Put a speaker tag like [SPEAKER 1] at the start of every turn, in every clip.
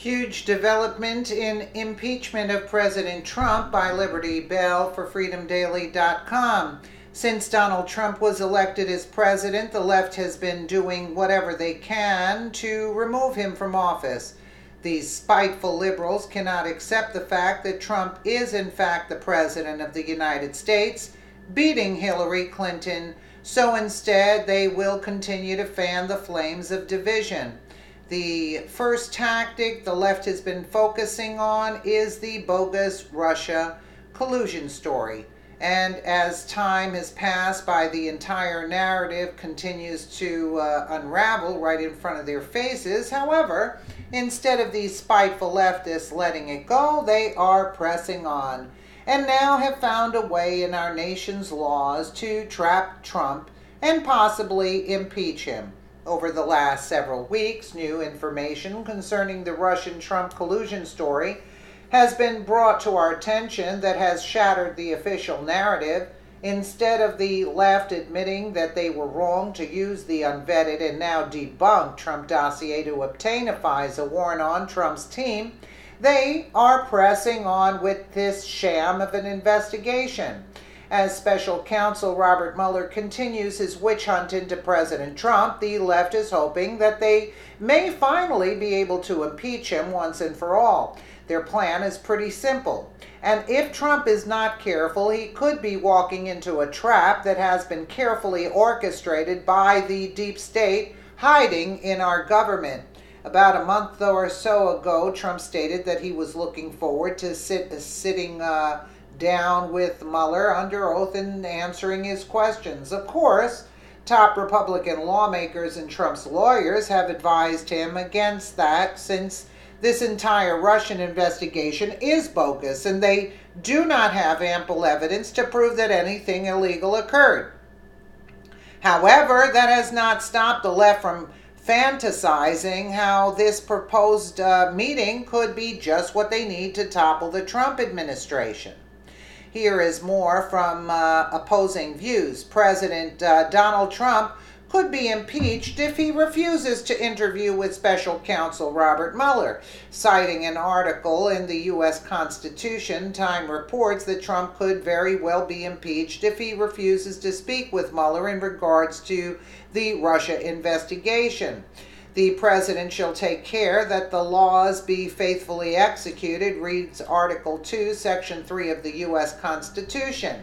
[SPEAKER 1] Huge development in impeachment of President Trump by Liberty Bell for freedomdaily.com. Since Donald Trump was elected as president, the left has been doing whatever they can to remove him from office. These spiteful liberals cannot accept the fact that Trump is in fact the president of the United States, beating Hillary Clinton, so instead they will continue to fan the flames of division. The first tactic the left has been focusing on is the bogus Russia collusion story. And as time has passed by, the entire narrative continues to unravel right in front of their faces. However, instead of these spiteful leftists letting it go, they are pressing on and now have found a way in our nation's laws to trap Trump and possibly impeach him. Over the last several weeks, new information concerning the Russian-Trump collusion story has been brought to our attention that has shattered the official narrative. Instead of the left admitting that they were wrong to use the unvetted and now debunked Trump dossier to obtain a FISA warrant on Trump's team, they are pressing on with this sham of an investigation. As special counsel Robert Mueller continues his witch hunt into President Trump, the left is hoping that they may finally be able to impeach him once and for all. Their plan is pretty simple, and if Trump is not careful, he could be walking into a trap that has been carefully orchestrated by the deep state hiding in our government. About a month or so ago, Trump stated that he was looking forward to sitting down with Mueller under oath and answering his questions. Of course, top Republican lawmakers and Trump's lawyers have advised him against that, since this entire Russian investigation is bogus and they do not have ample evidence to prove that anything illegal occurred. However, that has not stopped the left from fantasizing how this proposed meeting could be just what they need to topple the Trump administration. Here is more from opposing views. President Donald Trump could be impeached if he refuses to interview with special counsel Robert Mueller. Citing an article in the U.S. Constitution, Time reports that Trump could very well be impeached if he refuses to speak with Mueller in regards to the Russia investigation. The president shall take care that the laws be faithfully executed, reads Article 2, Section 3 of the U.S. Constitution.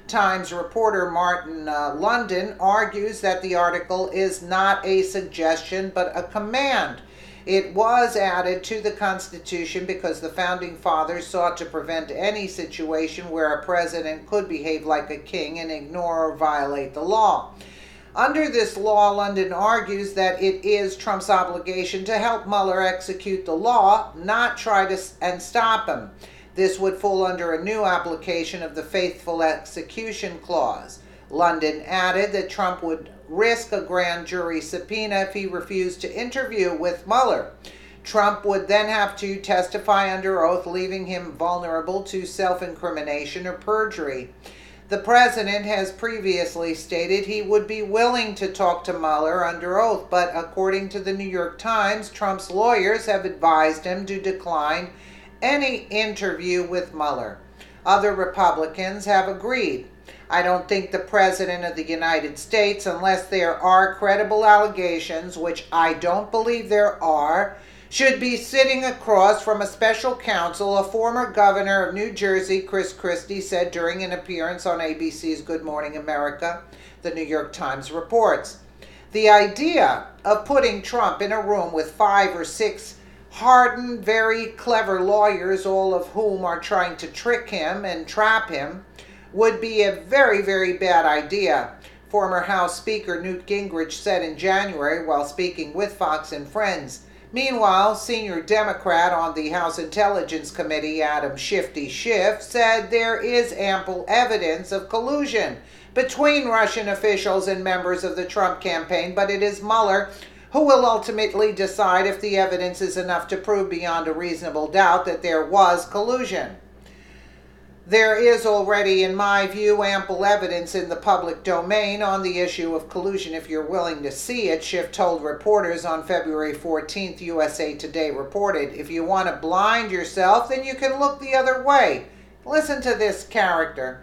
[SPEAKER 1] Times reporter Martin London argues that the article is not a suggestion but a command. It was added to the Constitution because the Founding Fathers sought to prevent any situation where a president could behave like a king and ignore or violate the law. Under this law, London argues that it is Trump's obligation to help Mueller execute the law, not try to stop him. This would fall under a new application of the Faithful Execution Clause. London added that Trump would risk a grand jury subpoena if he refused to interview with Mueller. Trump would then have to testify under oath, leaving him vulnerable to self-incrimination or perjury. The president has previously stated he would be willing to talk to Mueller under oath, but according to the New York Times, Trump's lawyers have advised him to decline any interview with Mueller. Other Republicans have agreed. I don't think the President of the United States, unless there are credible allegations, which I don't believe there are, should be sitting across from a special counsel, a former governor of New Jersey, Chris Christie, said during an appearance on ABC's Good Morning America, the New York Times reports. The idea of putting Trump in a room with 5 or 6 hardened, very clever lawyers, all of whom are trying to trick him and trap him, would be a very, very bad idea. Former House Speaker Newt Gingrich said in January while speaking with Fox and Friends. Meanwhile, senior Democrat on the House Intelligence Committee, Adam Shifty Schiff, said there is ample evidence of collusion between Russian officials and members of the Trump campaign, but it is Mueller who will ultimately decide if the evidence is enough to prove beyond a reasonable doubt that there was collusion. There is already, in my view, ample evidence in the public domain on the issue of collusion. If you're willing to see it, Schiff told reporters on February 14th, USA Today reported. If you want to blind yourself, then you can look the other way. Listen to this character.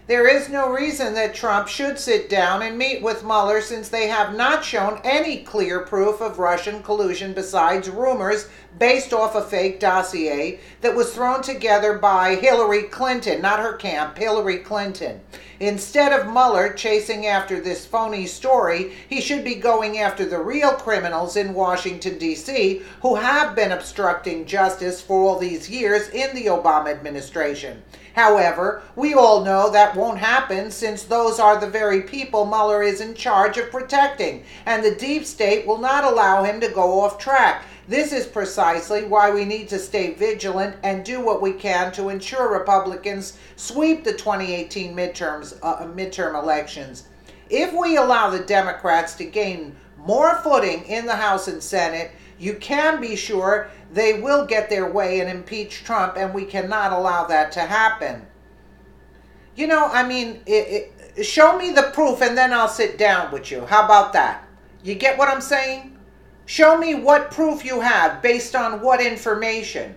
[SPEAKER 1] There is no reason that Trump should sit down and meet with Mueller since they have not shown any clear proof of Russian collusion besides rumors based off a fake dossier that was thrown together by Hillary Clinton, not her camp, Hillary Clinton. Instead of Mueller chasing after this phony story, he should be going after the real criminals in Washington, D.C., who have been obstructing justice for all these years in the Obama administration. However, we all know that won't happen since those are the very people Mueller is in charge of protecting, and the deep state will not allow him to go off track. This is precisely why we need to stay vigilant and do what we can to ensure Republicans sweep the 2018 midterm elections. If we allow the Democrats to gain more footing in the House and Senate, you can be sure they will get their way and impeach Trump, and we cannot allow that to happen. You know, I mean, show me the proof and then I'll sit down with you. How about that? You get what I'm saying? Show me what proof you have based on what information.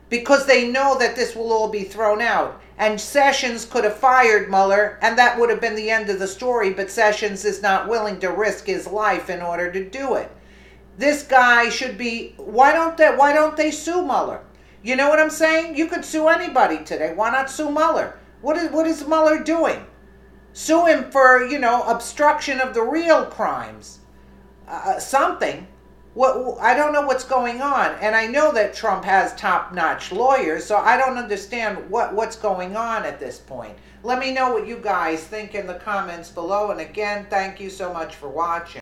[SPEAKER 1] Because they know that this will all be thrown out. And Sessions could have fired Mueller, and that would have been the end of the story, but Sessions is not willing to risk his life in order to do it. This guy should be, why don't they sue Mueller? You know what I'm saying? You could sue anybody today. Why not sue Mueller? What is Mueller doing? Sue him for, obstruction of the real crimes. Something. I don't know what's going on. And I know that Trump has top-notch lawyers, so I don't understand what's going on at this point. Let me know what you guys think in the comments below. And again, thank you so much for watching.